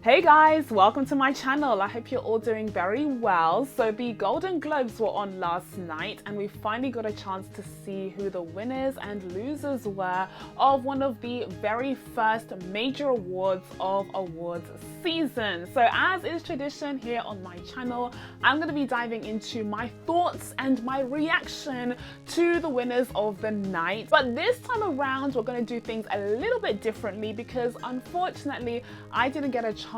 Hey guys, welcome to my channel. I hope you're all doing very well. So the Golden Globes were on last night and we finally got a chance to see who the winners and losers were of one of the very first major awards of awards season. So as is tradition here on my channel, I'm going to be diving into my thoughts and my reaction to the winners of the night. But this time around, we're going to do things a little bit differently because unfortunately, I didn't get a chance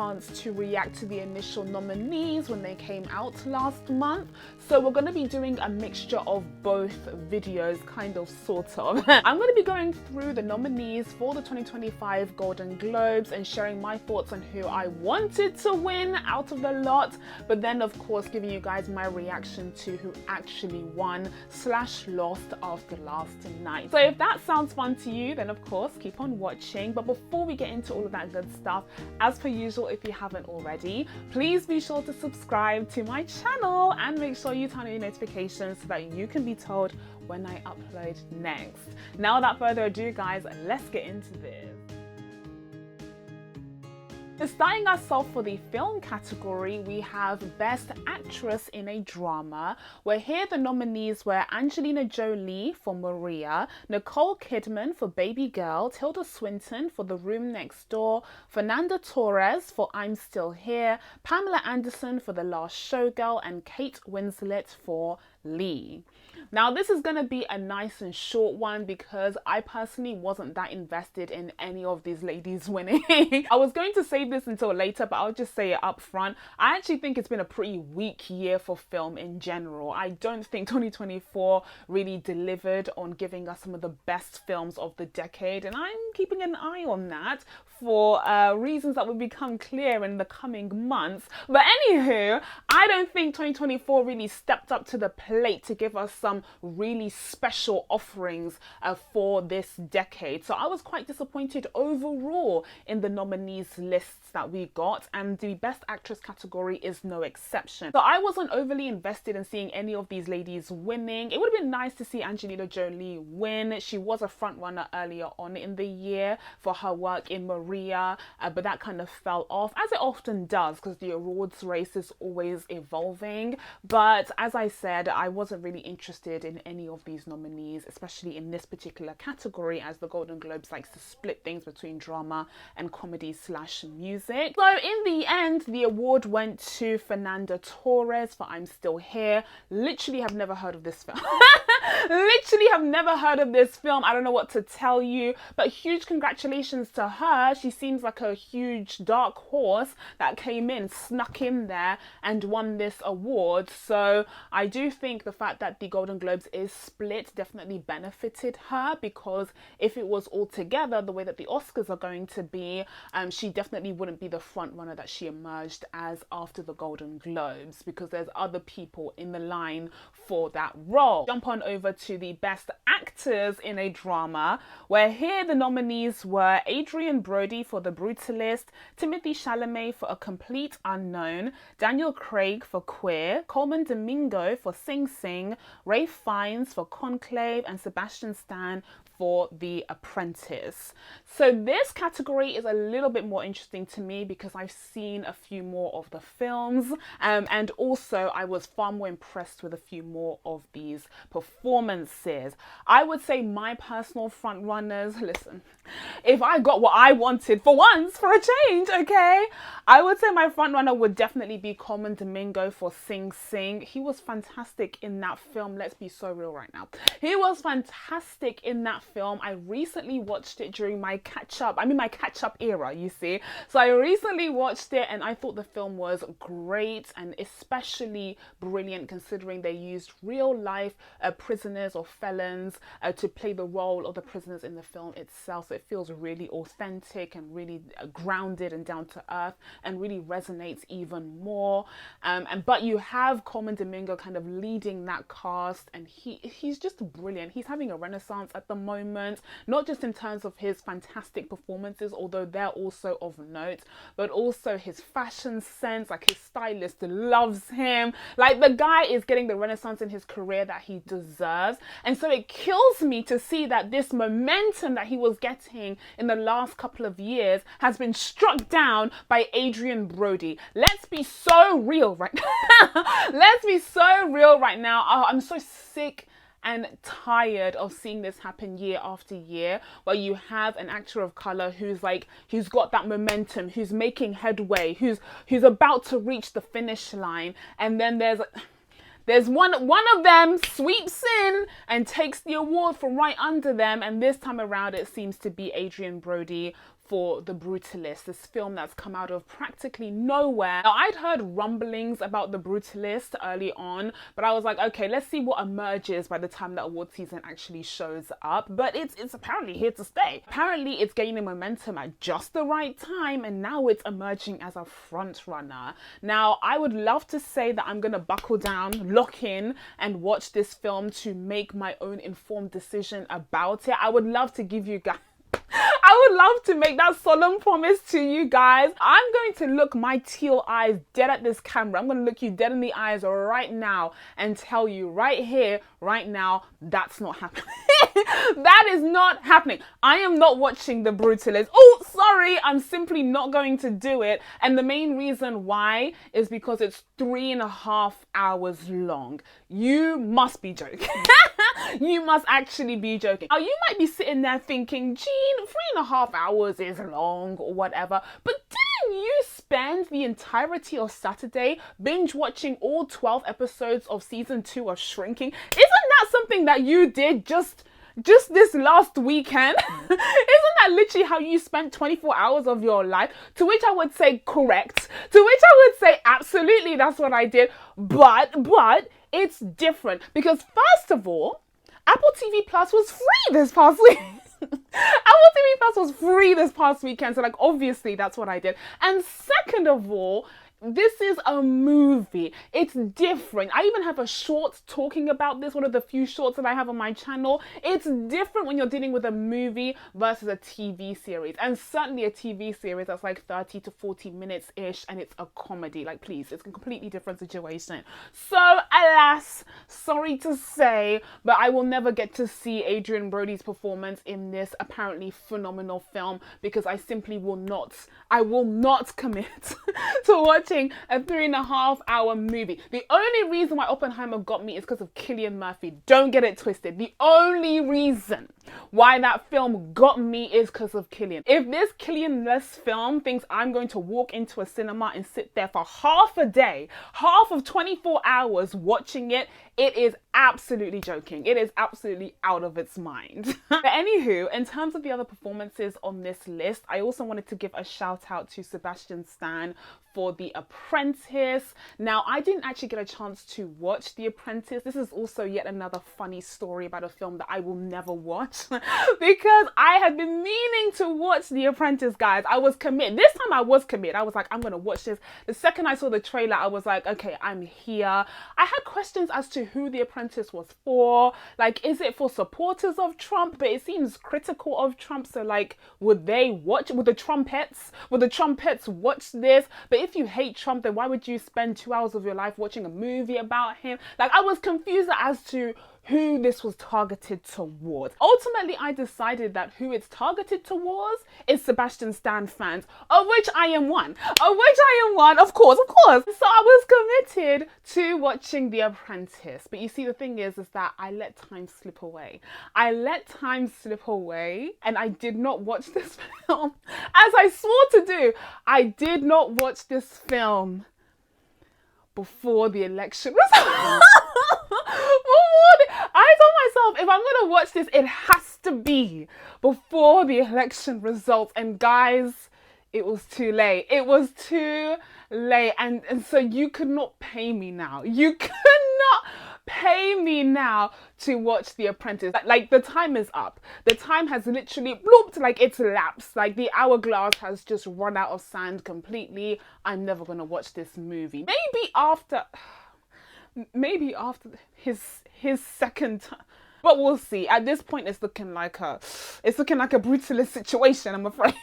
to react to the initial nominees when they came out last month. So we're going to be doing a mixture of both videos, kind of, sort of. I'm going to be going through the nominees for the 2025 Golden Globes and sharing my thoughts on who I wanted to win out of the lot, but then of course giving you guys my reaction to who actually won / lost after last night. So if that sounds fun to you, then of course keep on watching. But before we get into all of that good stuff, as per usual, if you haven't already, please be sure to subscribe to my channel and make sure you turn on your notifications so that you can be told when I upload next. Now without further ado guys, let's get into this. Starting us off for the film category, we have Best Actress in a Drama, where here the nominees were Angelina Jolie for Maria, Nicole Kidman for Baby Girl, Tilda Swinton for The Room Next Door, Fernanda Torres for I'm Still Here, Pamela Anderson for The Last Showgirl, and Kate Winslet for Lee. Now this is going to be a nice and short one because I personally wasn't that invested in any of these ladies winning. I was going to save this until later, but I'll just say it up front. I actually think it's been a pretty weak year for film in general. I don't think 2024 really delivered on giving us some of the best films of the decade, and I'm keeping an eye on that for reasons that will become clear in the coming months. But anywho, I don't think 2024 really stepped up to the plate to give us some really special offerings for this decade. So I was quite disappointed overall in the nominees lists that we got, and the Best Actress category is no exception. So I wasn't overly invested in seeing any of these ladies winning. It would have been nice to see Angelina Jolie win. She was a front runner earlier on in the year for her work in Maria, but that kind of fell off, as it often does, because the awards race is always evolving. But as I said, I wasn't really interested in any of these nominees, especially in this particular category, as the Golden Globes likes to split things between drama and comedy / music. So in the end, the award went to Fernanda Torres for I'm Still Here. Literally have never heard of this film. Literally have never heard of this film. I don't know what to tell you, but huge congratulations to her. She seems like a huge dark horse that came in, snuck in there and won this award. So I do think the fact that the Golden Globes is split definitely benefited her, because if it was all together the way that the Oscars are going to be, she definitely wouldn't be the front runner that she emerged as after the Golden Globes, because there's other people in the line for that role. Jump on over to the Best Actors in a Drama, where here the nominees were Adrian Brody for The Brutalist, Timothée Chalamet for A Complete Unknown, Daniel Craig for Queer, Coleman Domingo for Sing Sing, Ralph Fiennes for Conclave, and Sebastian Stan for The Apprentice. So this category is a little bit more interesting to me because I've seen a few more of the films, and also I was far more impressed with a few more of these performances. I would say my personal front runners, listen, if I got what I wanted for once, for a change, okay, I would say my front runner would definitely be Coleman Domingo for Sing Sing. He was fantastic in that film. Let's be so real right now. He was fantastic in that film. I recently watched it during my catch-up era, you see. So I recently watched it and I thought the film was great, and especially brilliant considering they used real life prisoners or felons to play the role of the prisoners in the film itself. So it feels really authentic and really grounded and down to earth, and really resonates even more. But you have Coleman Domingo kind of leading that cast, and he's just brilliant. He's having a renaissance at the moment. moment, not just in terms of his fantastic performances, although they're also of note, but also his fashion sense. Like, his stylist loves him. Like, the guy is getting the renaissance in his career that he deserves. And so it kills me to see that this momentum that he was getting in the last couple of years has been struck down by Adrian Brody. Let's be so real right now. Let's be so real right now. Oh, I'm so sick and tired of seeing this happen year after year, where you have an actor of color who's got that momentum, who's making headway, who's about to reach the finish line, and then there's one of them sweeps in and takes the award from right under them, and this time around it seems to be Adrian Brody for The Brutalist, this film that's come out of practically nowhere. Now, I'd heard rumblings about The Brutalist early on, but I was like, okay, let's see what emerges by the time that award season actually shows up. But it's apparently here to stay. Apparently, it's gaining momentum at just the right time, and now it's emerging as a front runner. Now, I would love to say that I'm gonna buckle down, lock in, and watch this film to make my own informed decision about it. I would love to give you guys I would love to make that solemn promise to you guys. I'm going to look my teal eyes dead at this camera. I'm going to look you dead in the eyes right now and tell you right here, right now, that's not happening. That is not happening. I am not watching The Brutalist. Oh, sorry, I'm simply not going to do it. And the main reason why is because it's 3.5 hours long. You must be joking. You must actually be joking. Now, you might be sitting there thinking, Jean, 3.5 hours is long or whatever, but didn't you spend the entirety of Saturday binge watching all 12 episodes of season 2 of Shrinking? Isn't that something that you did just this last weekend? Isn't that literally how you spent 24 hours of your life? To which I would say correct. To which I would say absolutely, that's what I did. But it's different because, first of all, Apple TV Plus was free this past week. Apple TV Plus was free this past weekend, so like obviously that's what I did. And second of all, this is a movie. It's different. I even have a short talking about this, one of the few shorts that I have on my channel. It's different when you're dealing with a movie versus a TV series. And certainly a TV series that's like 30 to 40 minutes-ish and it's a comedy. Like, please, it's a completely different situation. So, alas, sorry to say, but I will never get to see Adrian Brody's performance in this apparently phenomenal film because I simply will not commit to watching a 3.5 hour movie. The only reason why Oppenheimer got me is because of Cillian Murphy. Don't get it twisted. The only reason why that film got me is because of Cillian. If this Cillian-less film thinks I'm going to walk into a cinema and sit there for half a day, half of 24 hours watching it, it is absolutely joking. It is absolutely out of its mind. But anywho, in terms of the other performances on this list, I also wanted to give a shout out to Sebastian Stan for The Apprentice. Now, I didn't actually get a chance to watch The Apprentice. This is also yet another funny story about a film that I will never watch because I had been meaning to watch The Apprentice, guys. I was committed. This time I was committed. I was like, I'm going to watch this. The second I saw the trailer, I was like, okay, I'm here. I had questions as to who The Apprentice was for. Like, is it for supporters of Trump? But it seems critical of Trump. So like, would the trumpets watch this? But if you hate Trump, then why would you spend 2 hours of your life watching a movie about him? Like, I was confused as to who this was targeted towards. Ultimately, I decided that who it's targeted towards is Sebastian Stan fans, of which I am one. Of course. So I was committed to watching The Apprentice. But you see, the thing is that I let time slip away. And I did not watch this film. As I swore to do, I did not watch this film before the election results. I told myself, if I'm going to watch this, it has to be before the election results. And guys, it was too late. And so you could not pay me now. You could not pay me now to watch The Apprentice. Like, the time is up. The time has literally blooped, like it's lapsed. Like, the hourglass has just run out of sand completely. I'm never going to watch this movie. Maybe after his second time. But we'll see. At this point, it's looking like a brutalist situation, I'm afraid.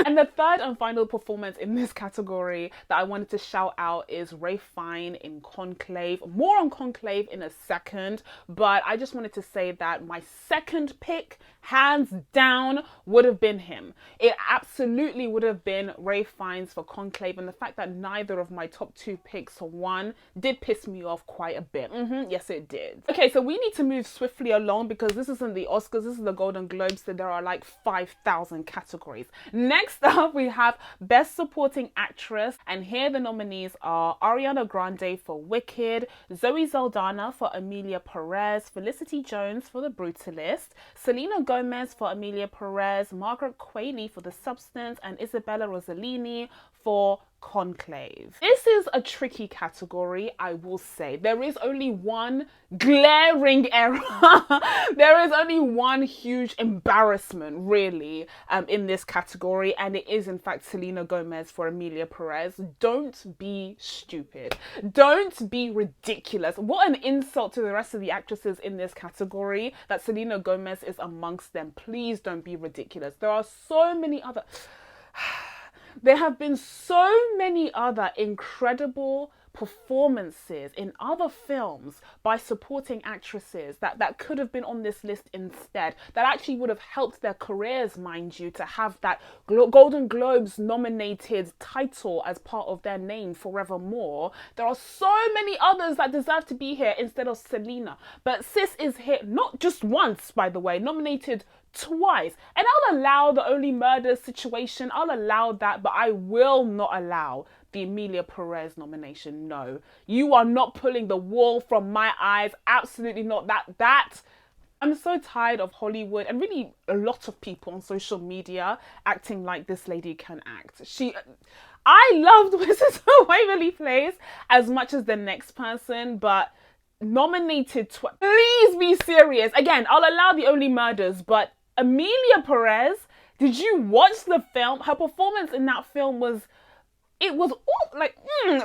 And the third and final performance in this category that I wanted to shout out is Ralph Fiennes in Conclave. More on Conclave in a second, but I just wanted to say that my second pick, hands down, would have been him. It absolutely would have been Ralph Fiennes for Conclave, and the fact that neither of my top two picks won did piss me off quite a bit. Yes, it did. Okay, so we need to move swiftly along because this isn't the Oscars, this is the Golden Globes, so there are like 5,000 categories. Next up, we have Best Supporting Actress, and here the nominees are Ariana Grande for Wicked, Zoe Saldana for Emilia Perez, Felicity Jones for The Brutalist, Selena Gomez for Emilia Perez, Margaret Qualley for The Substance, and Isabella Rossellini for Conclave. This is a tricky category, I will say. There is only one glaring error. There is only one huge embarrassment, really, in this category, and it is, in fact, Selena Gomez for Emilia Perez. Don't be stupid. Don't be ridiculous. What an insult to the rest of the actresses in this category that Selena Gomez is amongst them. Please don't be ridiculous. There are so many other... There have been so many other incredible performances in other films by supporting actresses that could have been on this list instead, that actually would have helped their careers, mind you, to have that Golden Globes nominated title as part of their name forevermore. There are so many others that deserve to be here instead of Selena. But sis is here not just once, by the way, nominated twice. And I'll allow the Only Murders situation, I'll allow that, but I will not allow the Emilia Perez nomination. No, you are not pulling the wool from my eyes. Absolutely not. That I'm so tired of Hollywood and really a lot of people on social media acting like this lady can act. I loved Mrs. Waverly Place as much as the next person, but nominated twice. Please be serious. Again, I'll allow the Only Murders, but Emilia Perez, did you watch the film? Her performance in that film was like,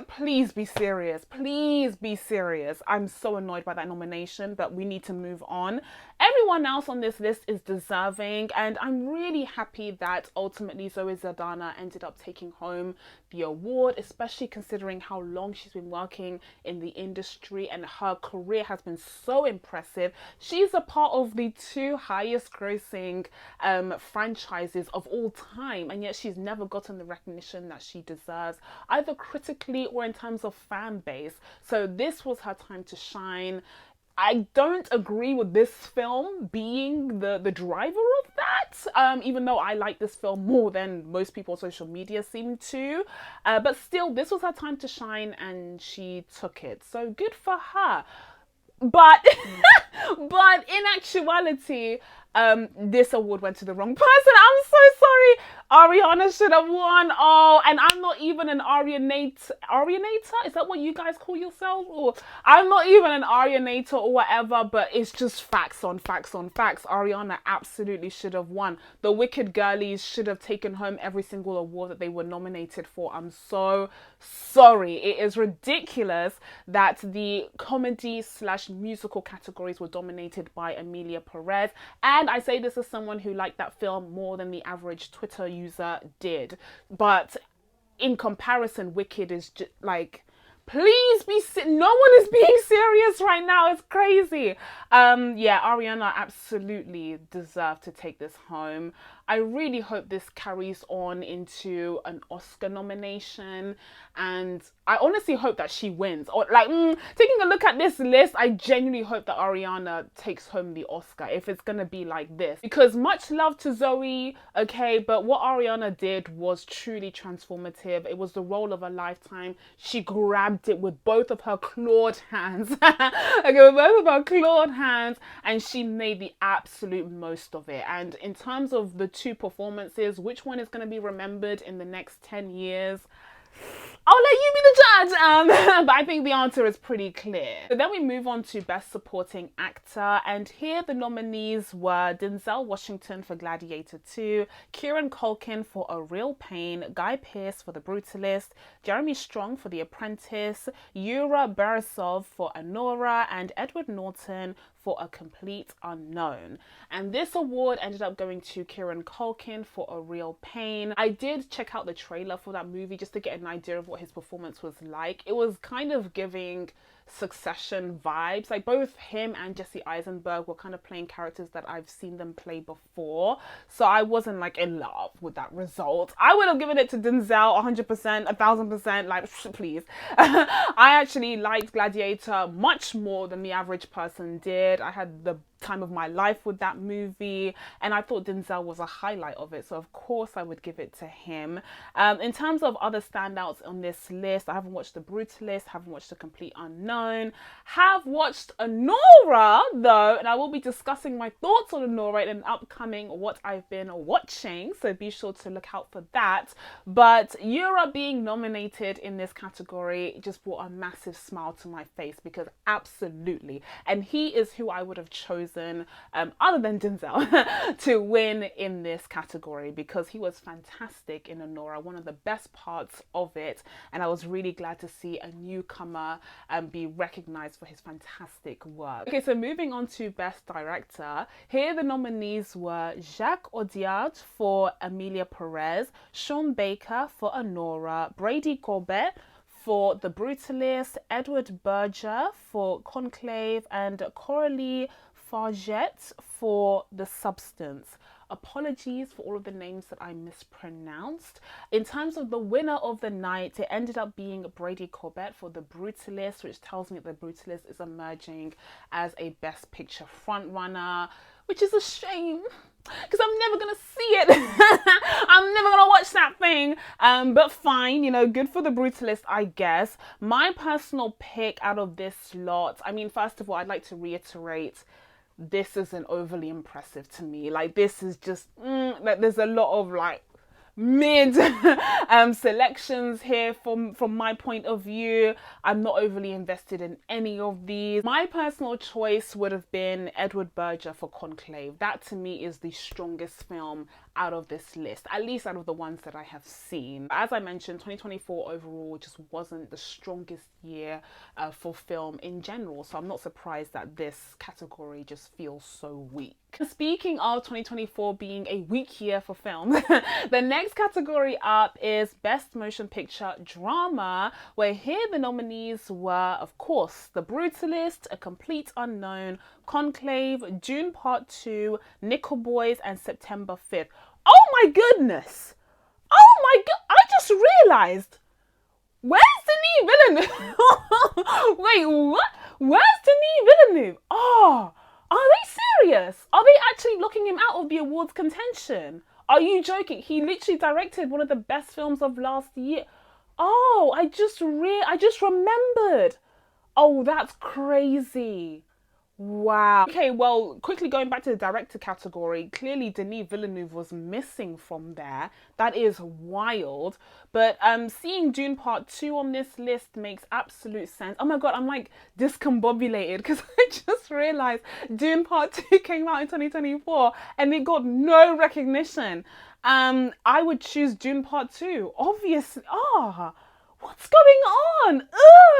please be serious. Please be serious. I'm so annoyed by that nomination, but we need to move on. Everyone else on this list is deserving, and I'm really happy that ultimately Zoe Saldana ended up taking home the award, especially considering how long she's been working in the industry and her career has been so impressive. She's a part of the two highest grossing franchises of all time, and yet she's never gotten the recognition that she deserves, either critically or in terms of fan base. So this was her time to shine. I don't agree with this film being the driver of that, even though I like this film more than most people on social media seem to. But still, this was her time to shine and she took it. So good for her. But, but in actuality, this award went to the wrong person. I'm so sorry. Ariana should have won. Oh, and I'm not even an Arianator. Is that what you guys call yourself? Or I'm not even an Arianator or whatever, but it's just facts on facts on facts. Ariana absolutely should have won. The Wicked girlies should have taken home every single award that they were nominated for. I'm so sorry. It is ridiculous that the comedy/musical categories were dominated by Emilia Perez. And I say this as someone who liked that film more than the average Twitter user did. But in comparison, Wicked is just like, please be no one is being serious right now. It's crazy. Yeah, Ariana absolutely deserved to take this home. I really hope this carries on into an Oscar nomination, and I honestly hope that she wins. Or like, taking a look at this list, I genuinely hope that Ariana takes home the Oscar if it's gonna be like this. Because much love to Zoe, okay, but what Ariana did was truly transformative. It was the role of a lifetime. She grabbed it with both of her clawed hands, okay, with both of her clawed hands, and she made the absolute most of it. And in terms of the two performances, which one is going to be remembered in the next 10 years? I'll let you be the judge, but I think the answer is pretty clear. So then we move on to Best Supporting Actor, and here the nominees were Denzel Washington for Gladiator 2, Kieran Culkin for A Real Pain, Guy Pearce for The Brutalist, Jeremy Strong for The Apprentice, Yura Borisov for Anora, and Edward Norton for A Complete Unknown. And this award ended up going to Kieran Culkin for A Real Pain. I did check out the trailer for that movie just to get an idea of what his performance was like. It was kind of giving Succession vibes. Like both him and Jesse Eisenberg were kind of playing characters that I've seen them play before. So I wasn't like in love with that result. I would have given it to Denzel 100%, 1000%, like please. I actually liked Gladiator much more than the average person did. I had the time of my life with that movie, and I thought Denzel was a highlight of it, so of course I would give it to him. In terms of other standouts on this list, I haven't watched The Brutalist, haven't watched The Complete Unknown, have watched Anora though, and I will be discussing my thoughts on Anora in an upcoming What I've Been Watching, so be sure to look out for that. But Europe being nominated in this category just brought a massive smile to my face, because absolutely, and he is who I would have chosen other than Denzel to win in this category, because he was fantastic in Anora, one of the best parts of it, and I was really glad to see a newcomer be recognized for his fantastic work. Okay, so moving on to Best Director, here the nominees were Jacques Audiard for Emilia Perez, Sean Baker for Anora, Brady Corbett for The Brutalist, Edward Berger for Conclave, and Coralie Fargette for The Substance. Apologies for all of the names that I mispronounced. In terms of the winner of the night, it ended up being Brady Corbett for The Brutalist, which tells me that The Brutalist is emerging as a Best Picture frontrunner, which is a shame, because I'm never gonna see it. I'm never gonna watch that thing. But fine, you know, good for The Brutalist, I guess. My personal pick out of this lot, I mean, first of all, I'd like to reiterate, this isn't overly impressive to me. Like, this is just, like, there's a lot of like mid selections here from my point of view. I'm not overly invested in any of these. My personal choice would have been Edward Berger for Conclave. That to me is the strongest film out of this list, at least out of the ones that I have seen. As I mentioned, 2024 overall just wasn't the strongest year for film in general, so I'm not surprised that this category just feels so weak. Speaking of 2024 being a weak year for film, the next category up is Best Motion Picture Drama, where here the nominees were, of course, The Brutalist, A Complete Unknown, Conclave, Dune Part 2, Nickel Boys, and September 5th. Oh my goodness! Oh my god! I just realized, where's Denis Villeneuve? Wait, what? Where's Denis Villeneuve? Oh, are they serious? Are they actually locking him out of the awards contention? Are you joking? He literally directed one of the best films of last year. Oh, I just remembered. Oh, that's crazy. Wow. Okay, well, quickly going back to the director category, clearly Denis Villeneuve was missing from there. That is wild. But seeing Dune Part 2 on this list makes absolute sense. Oh my god, I'm like discombobulated because I just realized Dune Part 2 came out in 2024 and it got no recognition. I would choose Dune Part 2, obviously. What's going on?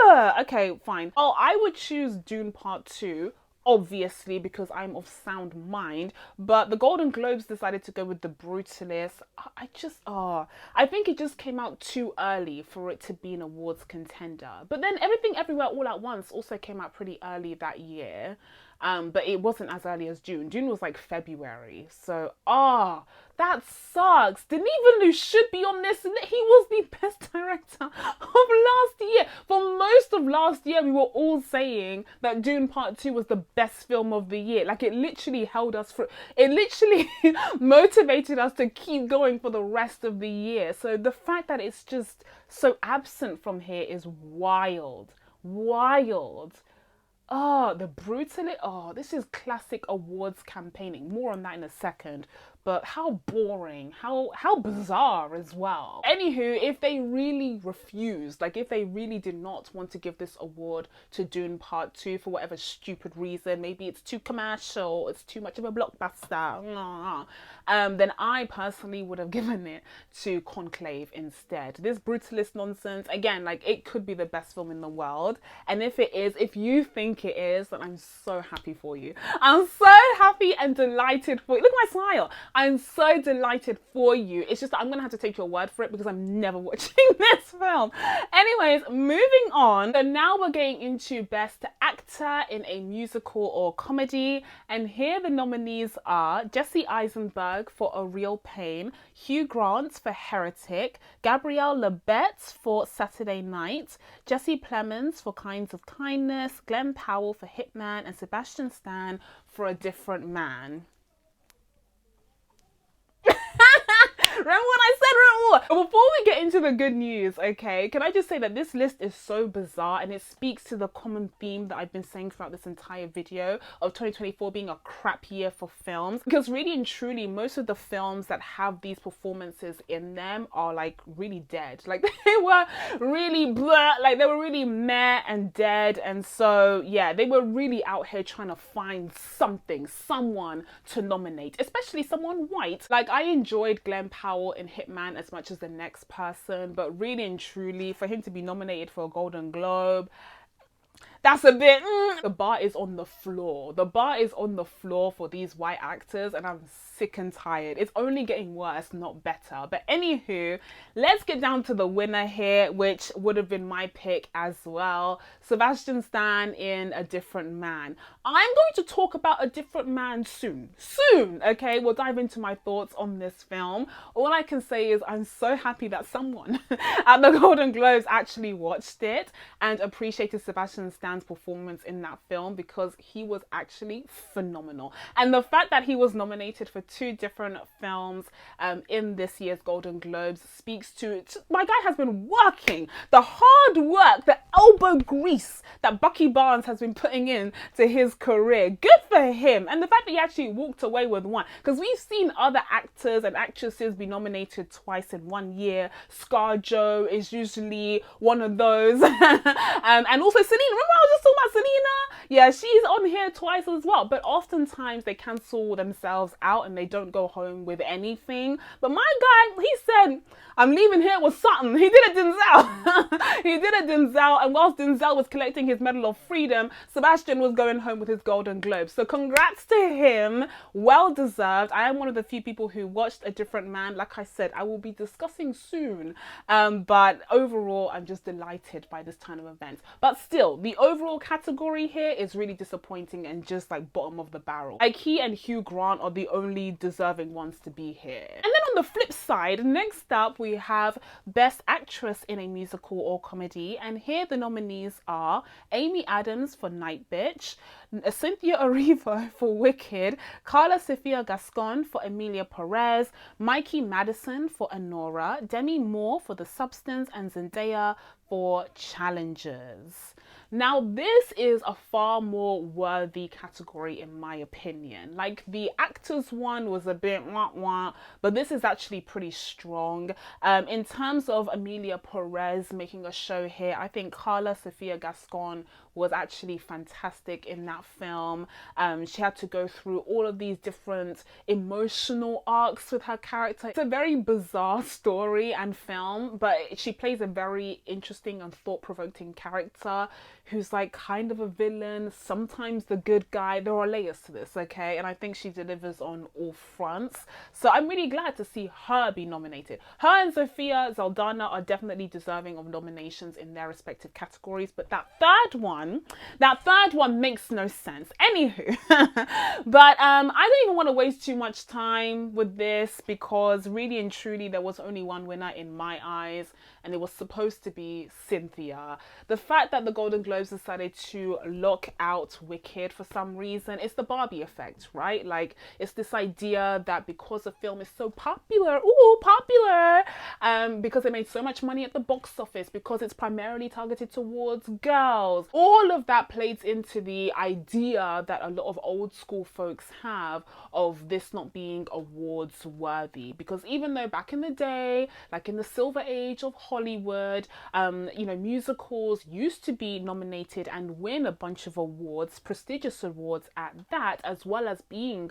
Ugh. Okay, fine. Oh, I would choose Dune Part 2, obviously, because I'm of sound mind. But the Golden Globes decided to go with The Brutalist. I think it just came out too early for it to be an awards contender. But then Everything Everywhere All at Once also came out pretty early that year. But it wasn't as early as June. June was like February. So, that sucks. Denis Villeneuve should be on this. He was the best director of last year. For most of last year, we were all saying that Dune Part 2 was the best film of the year. Like, it literally held us for... It literally motivated us to keep going for the rest of the year. So the fact that it's just so absent from here is wild. Wild. The Brutalist. This is classic awards campaigning. More on that in a second. but how boring, how bizarre as well. Anywho, if they really refused, like if they really did not want to give this award to Dune Part 2 for whatever stupid reason, maybe it's too commercial, it's too much of a blockbuster, then I personally would have given it to Conclave instead. This brutalist nonsense, again, like it could be the best film in the world, and if it is, if you think it is, then I'm so happy for you. I'm so happy and delighted for you. Look at my smile. I'm so delighted for you. It's just that I'm gonna have to take your word for it because I'm never watching this film. Anyways, moving on. So now we're getting into Best Actor in a Musical or Comedy, and here the nominees are Jesse Eisenberg for A Real Pain, Hugh Grant for Heretic, Gabrielle Labette for Saturday Night, Jesse Plemons for Kinds of Kindness, Glenn Powell for Hitman, and Sebastian Stan for A Different Man. Remember when I said it all? Before we get into the good news, okay, can I just say that this list is so bizarre and it speaks to the common theme that I've been saying throughout this entire video of 2024 being a crap year for films. Because really and truly, most of the films that have these performances in them are like really dead. Like they were really blah, like they were really meh and dead. And so, yeah, they were really out here trying to find something, someone to nominate, especially someone white. Like I enjoyed Glenn Powell in Hitman as much as the next person, but really and truly for him to be nominated for a Golden Globe, that's a bit, the bar is on the floor. The bar is on the floor for these white actors and I'm sick and tired. It's only getting worse, not better. But anywho, let's get down to the winner here, which would have been my pick as well. Sebastian Stan in A Different Man. I'm going to talk about A Different Man soon, okay? We'll dive into my thoughts on this film. All I can say is I'm so happy that someone at the Golden Globes actually watched it and appreciated Sebastian Stan's performance in that film because he was actually phenomenal. And the fact that he was nominated for 2 different films in this year's Golden Globes speaks to my guy has been working, the hard work, the elbow grease that Bucky Barnes has been putting in to his career. Good for him. And the fact that he actually walked away with one, because we've seen other actors and actresses be nominated twice in 1 year. ScarJo is usually one of those. And also Selena, remember I was just talking about Selena? Yeah, she's on here twice as well, but oftentimes they cancel themselves out and they don't go home with anything. But my guy, he said, I'm leaving here with something. He did a Denzel. He did a Denzel, and whilst Denzel was collecting his Medal of Freedom, Sebastian was going home with his Golden Globe. So congrats to him. Well deserved. I am one of the few people who watched A Different Man. Like I said, I will be discussing soon. But overall, I'm just delighted by this turn of events. But still, the overall category here is really disappointing and just like bottom of the barrel. Like he and Hugh Grant are the only deserving ones to be here. And then on the flip side, next up we have Best Actress in a Musical or Comedy, and here the nominees are Amy Adams for Night Bitch, Cynthia Erivo for Wicked, Carla Sofia Gascon for Emilia Perez, Mikey Madison for Anora, Demi Moore for The Substance, and Zendaya for Challengers. Now, this is a far more worthy category in my opinion. Like the actors one was a bit wah-wah, but this is actually pretty strong. In terms of Emilia Perez making a show here, I think Carla Sofia Gascon was actually fantastic in that film. She had to go through all of these different emotional arcs with her character. It's a very bizarre story and film, but she plays a very interesting and thought-provoking character who's like kind of a villain, sometimes the good guy. There are layers to this, okay? And I think she delivers on all fronts. So I'm really glad to see her be nominated. Her and Sofia Zaldana are definitely deserving of nominations in their respective categories, but that third one makes no sense. Anywho, but I don't even want to waste too much time with this because really and truly there was only one winner in my eyes, and it was supposed to be Cynthia. The fact that the Golden Globes decided to lock out Wicked for some reason, it's the Barbie effect, right? Like, it's this idea that because the film is so popular, because it made so much money at the box office, because it's primarily targeted towards girls, all of that plays into the idea that a lot of old school folks have of this not being awards worthy. Because even though back in the day, like in the silver age of Hollywood, musicals used to be nominated and win a bunch of awards, prestigious awards at that, as well as being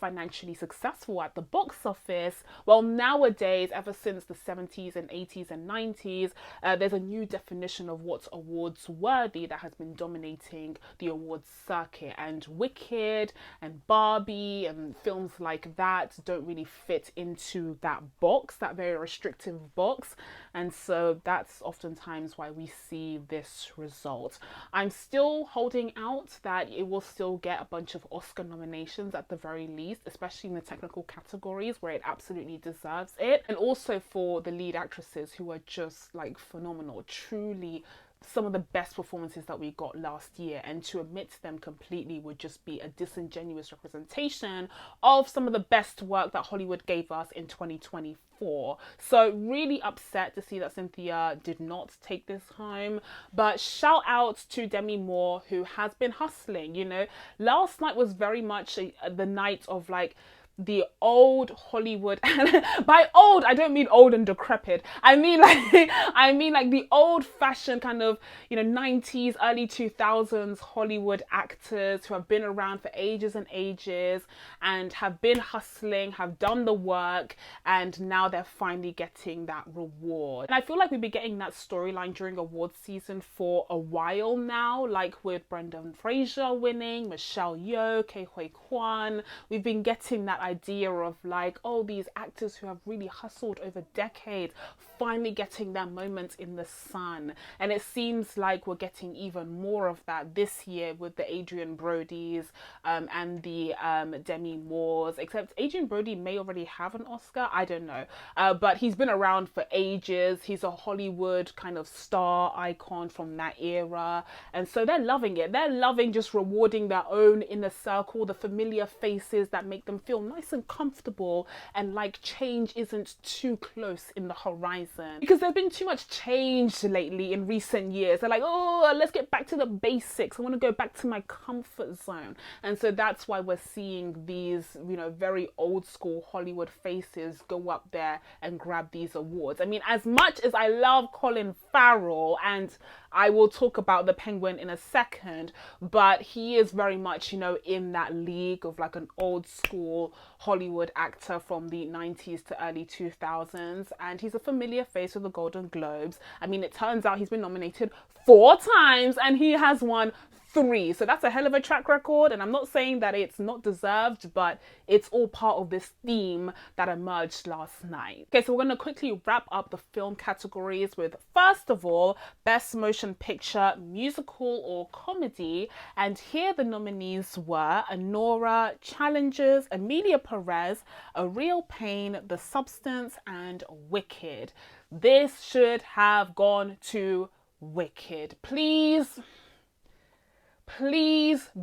financially successful at the box office. Well, nowadays, ever since the 70s and 80s and 90s, there's a new definition of what's awards worthy that has been dominating the awards circuit, and Wicked and Barbie and films like that don't really fit into that box, that very restrictive box, and so that's oftentimes why we see this result. I'm still holding out that it will still get a bunch of Oscar nominations at the very least, especially in the technical categories where it absolutely deserves it, and also for the lead actresses who are just like phenomenal, truly some of the best performances that we got last year, and to omit them completely would just be a disingenuous representation of some of the best work that Hollywood gave us in 2024. So really upset to see that Cynthia did not take this home, but shout out to Demi Moore, who has been hustling. Last night was very much the night of like the old Hollywood, and by old I don't mean old and decrepit, I mean like the old fashioned kind of 90s early 2000s Hollywood actors who have been around for ages and ages and have been hustling, have done the work, and now they're finally getting that reward. And I feel like we've been getting that storyline during awards season for a while now, like with Brendan Fraser winning, Michelle Yeoh, Ke Huy Quan. We've been getting that idea of like, oh, these actors who have really hustled over decades finally getting their moment in the sun. And it seems like we're getting even more of that this year with the Adrian Brodys and the Demi Moores, except Adrian Brody may already have an Oscar, I don't know, but he's been around for ages. He's a Hollywood kind of star icon from that era, and so they're loving it. They're loving just rewarding their own inner circle, the familiar faces that make them feel nice and comfortable, and like change isn't too close in the horizon, because there's been too much change lately in recent years. They're like, oh, let's get back to the basics, I want to go back to my comfort zone. And so that's why we're seeing these very old school Hollywood faces go up there and grab these awards. I mean, as much as I love Colin Farrell, and I will talk about the Penguin in a second, but he is very much in that league of like an old school Hollywood actor from the 90s to early 2000s, and he's a familiar face with the Golden Globes. I mean, it turns out he's been nominated 4 times and he has won 3, so that's a hell of a track record, and I'm not saying that it's not deserved, but it's all part of this theme that emerged last night. Okay, so we're going to quickly wrap up the film categories with, first of all, Best Motion Picture, Musical or Comedy, and here the nominees were Anora, Challengers, Emilia Perez, A Real Pain, The Substance, and Wicked. This should have gone to Wicked. Please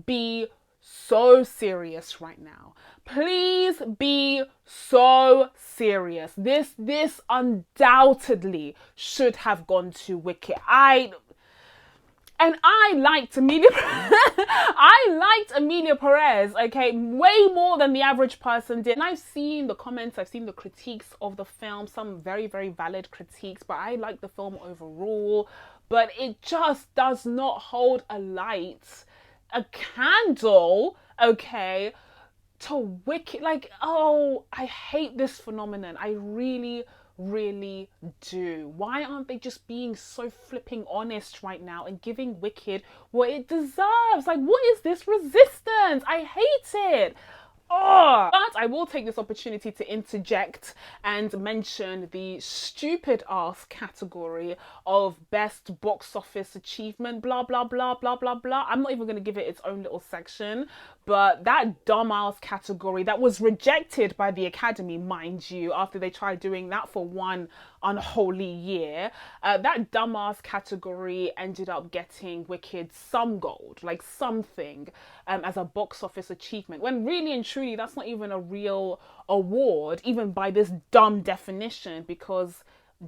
be so serious right now. Please be so serious. This undoubtedly should have gone to Wicked. I liked Emilia Perez, okay, way more than the average person did. And I've seen the comments, I've seen the critiques of the film, some very, very valid critiques, but I like the film overall. But it just does not hold a candle, okay, to Wicked. Like, oh, I hate this phenomenon. I really do. Why aren't they just being so flipping honest right now and giving Wicked what it deserves? Like, what is this resistance? I hate it. Oh, but I will take this opportunity to interject and mention the stupid ass category of best box office achievement, blah, blah, blah, blah, blah, blah. I'm not even going to give it its own little section, but that dumbass category that was rejected by the Academy, mind you, after they tried doing that for one unholy year, that dumbass category ended up getting Wicked some gold, like something, as a box office achievement, when really and truly that's not even a real award, even by this dumb definition, because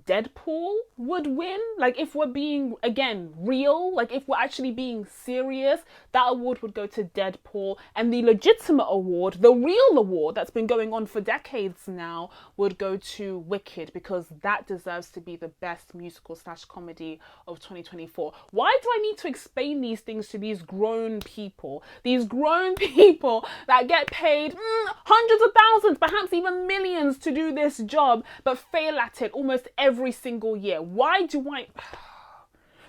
Deadpool would win. Like, if we're being, again, real, like if we're actually being serious, that award would go to Deadpool, and the legitimate award, the real award that's been going on for decades now, would go to Wicked, because that deserves to be the best musical / comedy of 2024. Why do I need to explain these things to these grown people that get paid hundreds of thousands, perhaps even millions, to do this job, but fail at it almost every single year? Why do I?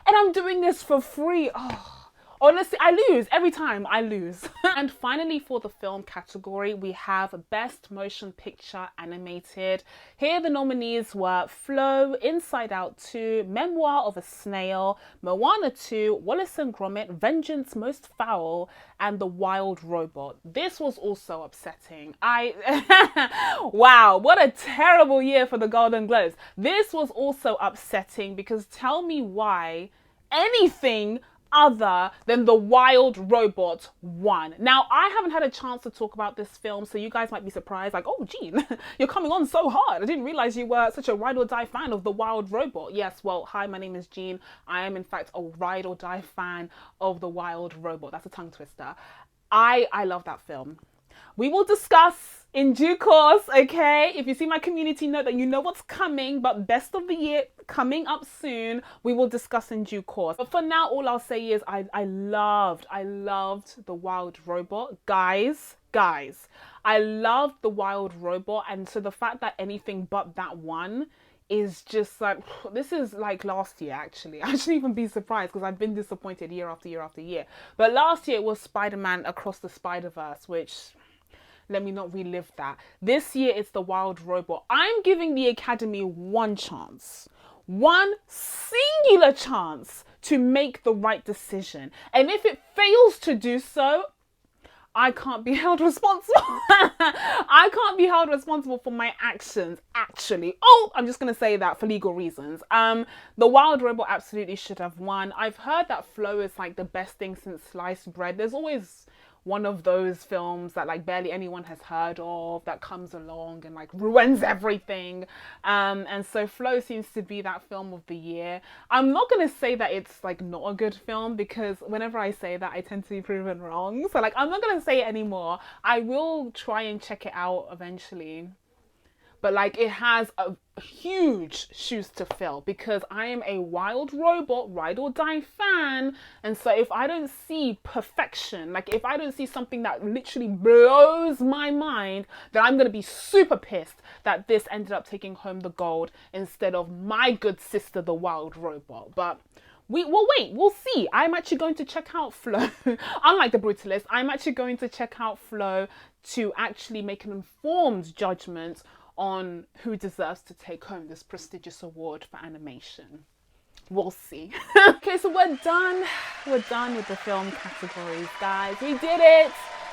And I'm doing this for free. Oh. Honestly, I lose every time. I lose. And finally, for the film category, we have Best Motion Picture Animated. Here the nominees were Flow, Inside Out 2, Memoir of a Snail, Moana 2, Wallace and Gromit, Vengeance Most Foul, and The Wild Robot. This was also upsetting. Wow, what a terrible year for the Golden Globes. This was also upsetting, because tell me why anything other than The Wild Robot won. Now, I haven't had a chance to talk about this film, so you guys might be surprised, like, oh, Jean, you're coming on so hard. I didn't realize you were such a ride or die fan of The Wild Robot. Yes, well, hi, my name is Jean. I am, in fact, a ride or die fan of The Wild Robot. That's a tongue twister. I love that film. We will discuss in due course, okay? If you see my community note, that you know what's coming, but best of the year coming up soon, we will discuss in due course. But for now, all I'll say is I loved The Wild Robot. Guys, I loved The Wild Robot, and so the fact that anything but that one is just like, this is like last year actually. I shouldn't even be surprised, because I've been disappointed year after year after year. But last year it was Spider-Man Across the Spider-Verse, which, let me not relive that. This year it's The Wild Robot. I'm giving the Academy one chance, one singular chance to make the right decision. And if it fails to do so, I can't be held responsible. I can't be held responsible for my actions, actually. Oh, I'm just going to say that for legal reasons. The Wild Robot absolutely should have won. I've heard that Flow is like the best thing since sliced bread. There's always one of those films that like barely anyone has heard of that comes along and like ruins everything. And so Flow seems to be that film of the year. I'm not going to say that it's like not a good film, because whenever I say that, I tend to be proven wrong. So like, I'm not going to say it anymore. I will try and check it out eventually. But like, it has a huge shoes to fill, because I am a Wild Robot ride or die fan. And so if I don't see perfection, like if I don't see something that literally blows my mind, then I'm going to be super pissed that this ended up taking home the gold instead of my good sister, The Wild Robot. But we'll wait, we'll see. I'm actually going to check out Flow. Unlike The Brutalist, I'm actually going to check out Flow to actually make an informed judgment on who deserves to take home this prestigious award for animation. We'll see. Okay, so we're done. We're done with the film categories, guys. We did it.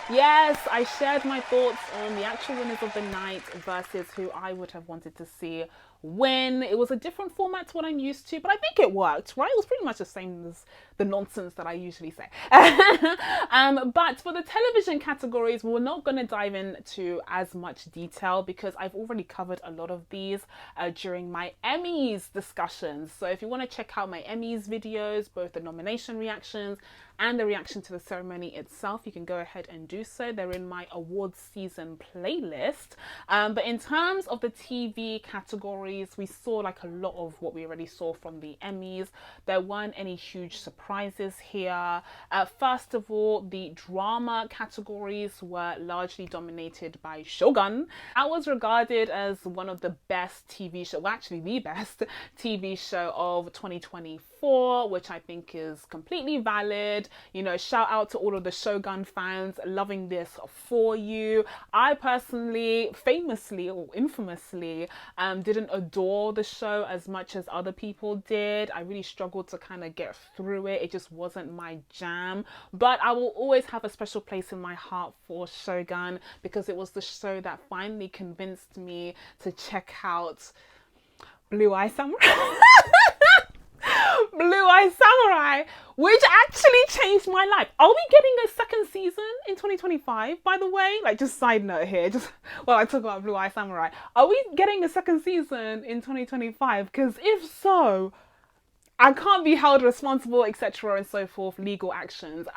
Yes, I shared my thoughts on the actual winners of the night versus who I would have wanted to see win. It was a different format to what I'm used to, but I think it worked, right? It was pretty much the same as the nonsense that I usually say. But for the television categories, we're not going to dive into as much detail, because I've already covered a lot of these during my Emmys discussions. So if you want to check out my Emmys videos, both the nomination reactions and the reaction to the ceremony itself, you can go ahead and do so. They're in my awards season playlist. But in terms of the TV categories, we saw like a lot of what we already saw from the Emmys. There weren't any huge surprises here. First of all, the drama categories were largely dominated by Shogun. That was regarded as one of the best TV show, well, actually the best TV show of 2024. before, which I think is completely valid. You know, shout out to all of the Shogun fans, loving this for you. I personally, famously or infamously, didn't adore the show as much as other people did. I really struggled to kind of get through it. It just wasn't my jam. But I will always have a special place in my heart for Shogun because it was the show that finally convinced me to check out Blue Eye Samurai. Blue Eye Samurai, which actually changed my life. Are we getting a second season in 2025, by the way? Like, just side note here, just while I talk about Blue Eye Samurai. Are we getting a second season in 2025? Because if so, I can't be held responsible, etc. and so forth, legal actions.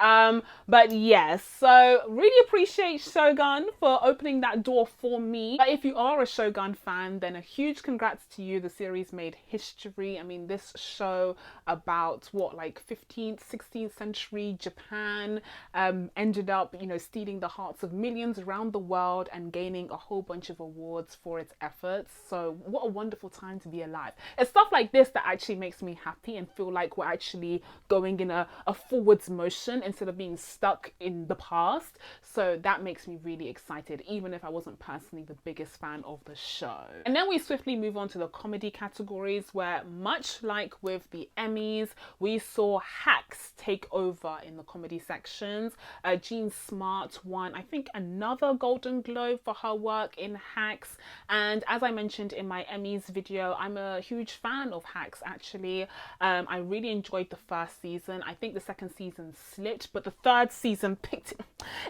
But yes, so really appreciate Shogun for opening that door for me. But if you are a Shogun fan, then a huge congrats to you. The series made history. I mean, this show about what, like 15th, 16th century Japan ended up, you know, stealing the hearts of millions around the world and gaining a whole bunch of awards for its efforts. So what a wonderful time to be alive. It's stuff like this that actually makes me happy and feel like we're actually going in a forwards motion instead of being stuck in the past. So that makes me really excited, even if I wasn't personally the biggest fan of the show. And then we swiftly move on to the comedy categories, where much like with the Emmys, we saw Hacks take over in the comedy sections. Jean Smart won, I think, another Golden Globe for her work in Hacks. And as I mentioned in my Emmys video, I'm a huge fan of Hacks, actually. I really enjoyed the first season. I think the second season slipped, but the third season picked it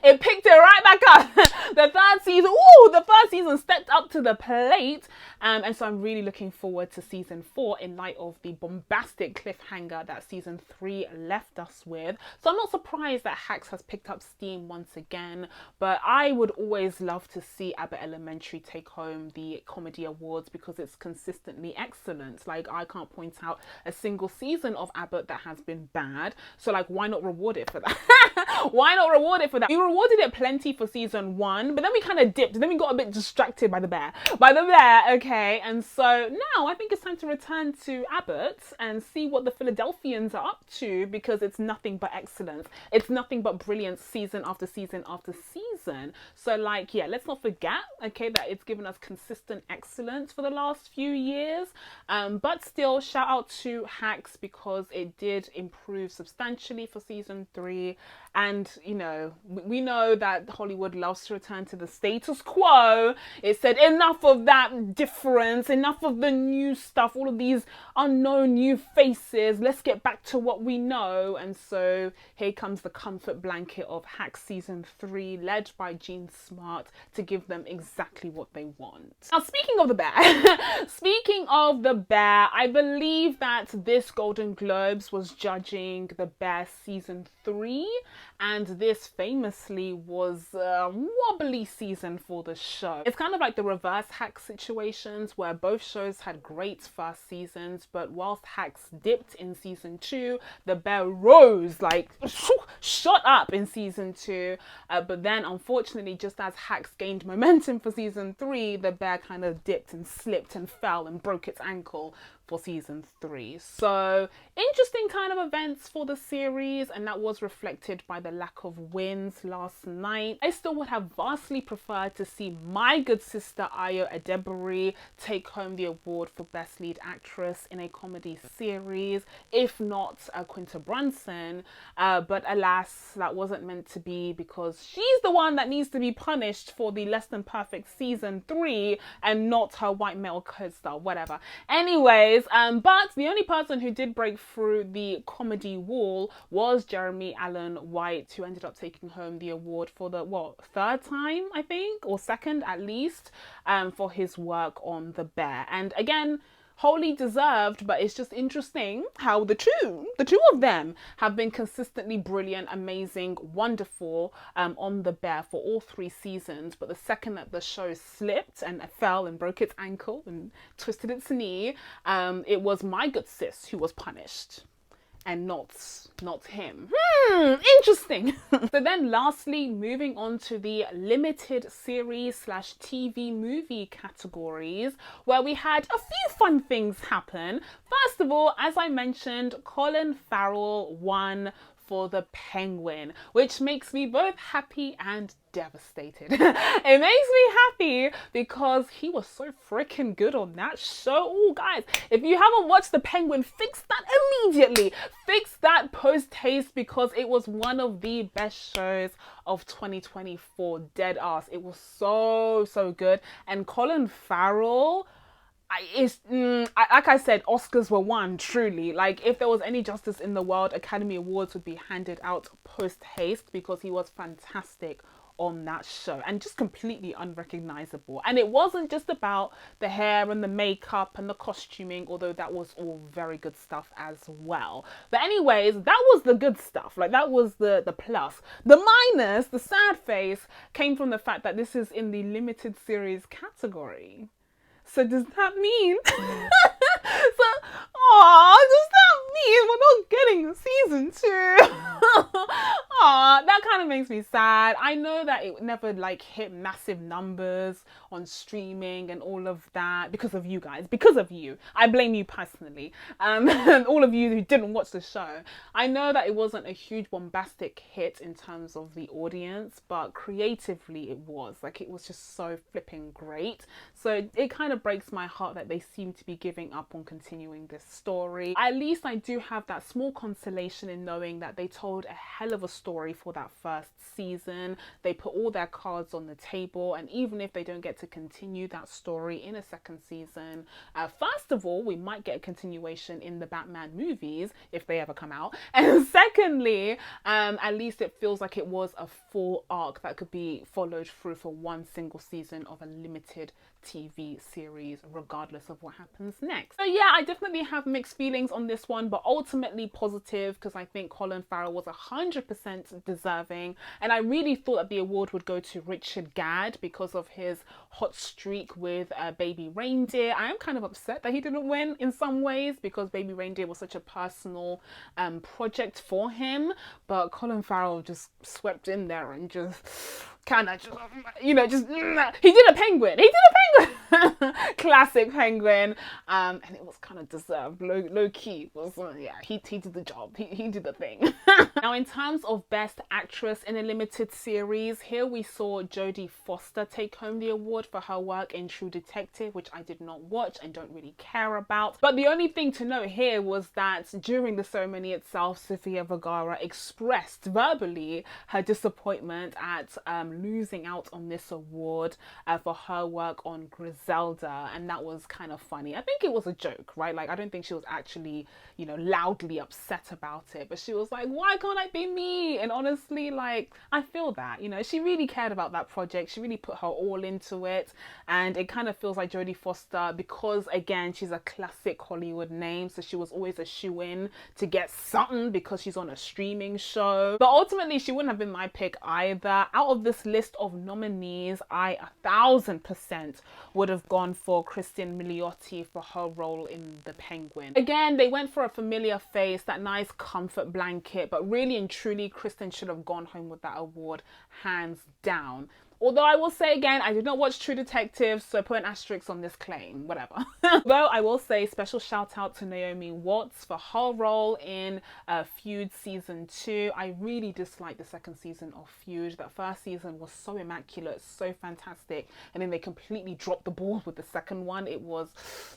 right back up. The first season stepped up to the plate. And so I'm really looking forward to season 4 in light of the bombastic cliffhanger that season 3 left us with. So I'm not surprised that Hacks has picked up steam once again, but I would always love to see Abbott Elementary take home the comedy awards because it's consistently excellent. Like, I can't point out a single season of Abbott that has been bad. So like, why not reward it for that? Why not reward it for that? We rewarded it plenty for season 1, but then we kind of dipped and then we got a bit distracted by the bear. Okay. And so now I think it's time to return to Abbott and see what the Philadelphians are up to, because it's nothing but excellence. It's nothing but brilliance season after season after season. So like, yeah, let's not forget, okay, that it's given us consistent excellence for the last few years. But still, shout out to Hacks because it did improve substantially for season 3. And, you know, we know that Hollywood loves to return to the status quo. It said enough of that difference, enough of the new stuff, all of these unknown new faces. Let's get back to what we know. And so here comes the comfort blanket of Hacks season 3, led by Jean Smart, to give them exactly what they want. Now, speaking of the bear, I believe that this Golden Globes was judging the Bear season 3, and this famously was a wobbly season for the show. It's kind of like the reverse Hacks situations, where both shows had great first seasons, but whilst Hacks dipped in season 2, the Bear rose, like shot up in season 2. But then unfortunately, just as Hacks gained momentum for season 3, the Bear kind of dipped and slipped and fell and broke its ankle for season 3. So interesting kind of events for the series, and that was reflected by the lack of wins last night. I still would have vastly preferred to see my good sister Ayo Edebiri take home the award for Best Lead Actress in a comedy series, if not Quinta Brunson, but alas, that wasn't meant to be, because she's the one that needs to be punished for the less than perfect season 3 and not her white male co-star, whatever. Anyways, but the only person who did break through the comedy wall was Jeremy Allen White, who ended up taking home the award for the, third time, I think, or second at least, for his work on The Bear. And again, wholly deserved, but it's just interesting how the two of them have been consistently brilliant, amazing, wonderful on The Bear for all 3 seasons. But the second that the show slipped and fell and broke its ankle and twisted its knee, it was my good sis who was punished. and not him. Interesting. So then lastly, moving on to the limited series / TV movie categories, where we had a few fun things happen. First of all, as I mentioned, Colin Farrell won for The Penguin, which makes me both happy and devastated. It makes me happy because he was so freaking good on that show. Oh guys, if you haven't watched The Penguin, fix that immediately. Fix that post haste, because it was one of the best shows of 2024, dead ass. It was so good. And Colin Farrell, like I said, Oscars were won, truly. Like, if there was any justice in the world, Academy Awards would be handed out post haste, because he was fantastic on that show and just completely unrecognizable. And it wasn't just about the hair and the makeup and the costuming, although that was all very good stuff as well. But anyways, that was the good stuff. Like, that was the plus. The minus, the sad face, came from the fact that this is in the limited series category. So does that mean does that mean we're not getting season 2? That kind of makes me sad. I know that it never like hit massive numbers on streaming and all of that because of you guys, because of you. I blame you personally. And all of you who didn't watch the show. I know that it wasn't a huge bombastic hit in terms of the audience, but creatively it was. Like, it was just so flipping great. So it kind of breaks my heart that they seem to be giving up on continuing this story. At least I do have that small consolation in knowing that they told a hell of a story for that first season. They put all their cards on the table, and even if they don't get to continue that story in a second season, first of all, we might get a continuation in the Batman movies if they ever come out, and secondly, at least it feels like it was a full arc that could be followed through for one single season of a limited TV series, regardless of what happens next. So yeah, I definitely have mixed feelings on this one, but ultimately positive, because I think Colin Farrell was 100% deserving, and I really thought that the award would go to Richard Gadd because of his hot streak with Baby Reindeer. I am kind of upset that he didn't win in some ways, because Baby Reindeer was such a personal project for him, but Colin Farrell just swept in there and just kind of just, he did a penguin. Classic penguin. And it was kind of deserved. Low key was, he did the job. He did the thing. Now, in terms of Best Actress in a Limited Series, here we saw Jodie Foster take home the award for her work in True Detective, which I did not watch and don't really care about. But the only thing to note here was that during the ceremony itself, Sofia Vergara expressed verbally her disappointment at losing out on this award for her work on Griselda, and that was kind of funny. I think it was a joke, right? Like, I don't think she was actually, loudly upset about it, but she was like, why can't I be me? And honestly, like, I feel that, she really cared about that project. She really put her all into it, and it kind of feels like Jodie Foster, because again, she's a classic Hollywood name, so she was always a shoe-in to get something because she's on a streaming show. But ultimately, she wouldn't have been my pick either. Out of this list of nominees, I 1000% would have gone for Kristen Milioti for her role in The Penguin. Again, they went for a familiar face, that nice comfort blanket, but really and truly, Kristen should have gone home with that award, hands down. Although I will say again, I did not watch True Detective, so put an asterisk on this claim, whatever. Though I will say special shout out to Naomi Watts for her role in Feud Season 2. I really disliked the second season of Feud. That first season was so immaculate, so fantastic, and then they completely dropped the ball with the second one. It was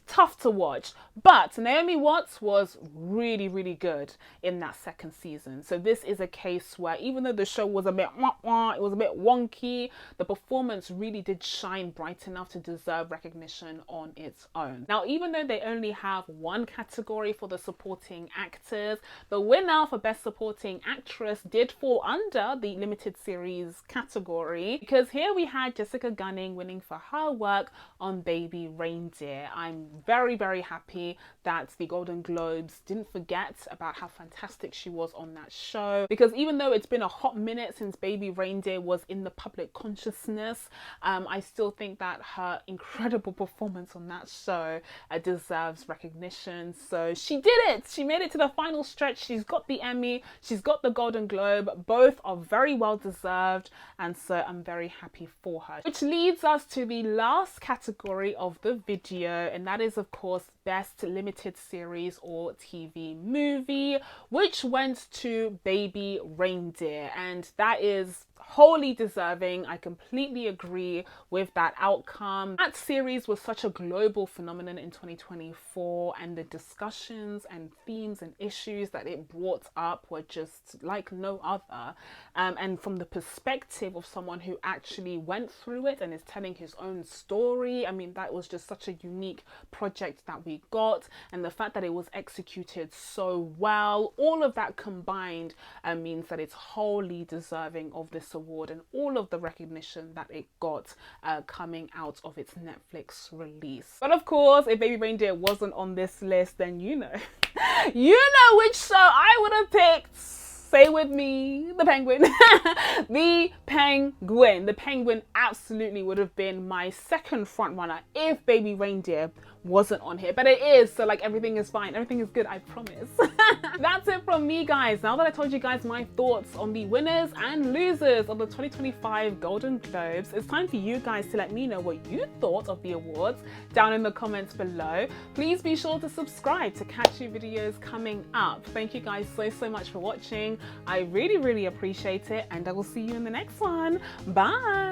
tough to watch. But Naomi Watts was really, really good in that second season. So this is a case where even though the show was a bit it was a bit wonky, the performance really did shine bright enough to deserve recognition on its own. Now, even though they only have one category for the supporting actors, the winner for Best Supporting Actress did fall under the limited series category, because here we had Jessica Gunning winning for her work on Baby Reindeer. I'm very, very happy that the Golden Globes didn't forget about how fantastic she was on that show, because even though it's been a hot minute since Baby Reindeer was in the public consciousness, consciousness. I still think that her incredible performance on that show deserves recognition. So she did it. She made it to the final stretch. She's got the Emmy. She's got the Golden Globe. Both are very well deserved. And so I'm very happy for her. Which leads us to the last category of the video. And that is, of course, Best Limited Series or TV Movie, which went to Baby Reindeer. And that is wholly deserving. I completely agree with that outcome. That series was such a global phenomenon in 2024, and the discussions and themes and issues that it brought up were just like no other. And from the perspective of someone who actually went through it and is telling his own story, I mean, that was just such a unique project that we got, and the fact that it was executed so well, all of that combined means that it's wholly deserving of this award and all of the recognition that it got coming out of its Netflix release. But of course, if Baby Reindeer wasn't on this list, then you know which show I would have picked. Say with me, the Penguin. The Penguin. The Penguin absolutely would have been my second front runner if Baby Reindeer wasn't on here, but it is, so like everything is fine, everything is good, I promise. That's it from me, guys. Now that I told you guys my thoughts on the winners and losers of the 2025 Golden Globes, it's time for you guys to let me know what you thought of the awards down in the comments below. Please be sure to subscribe to catch new videos coming up. Thank you guys so much for watching. I really appreciate it, and I will see you in the next one. Bye.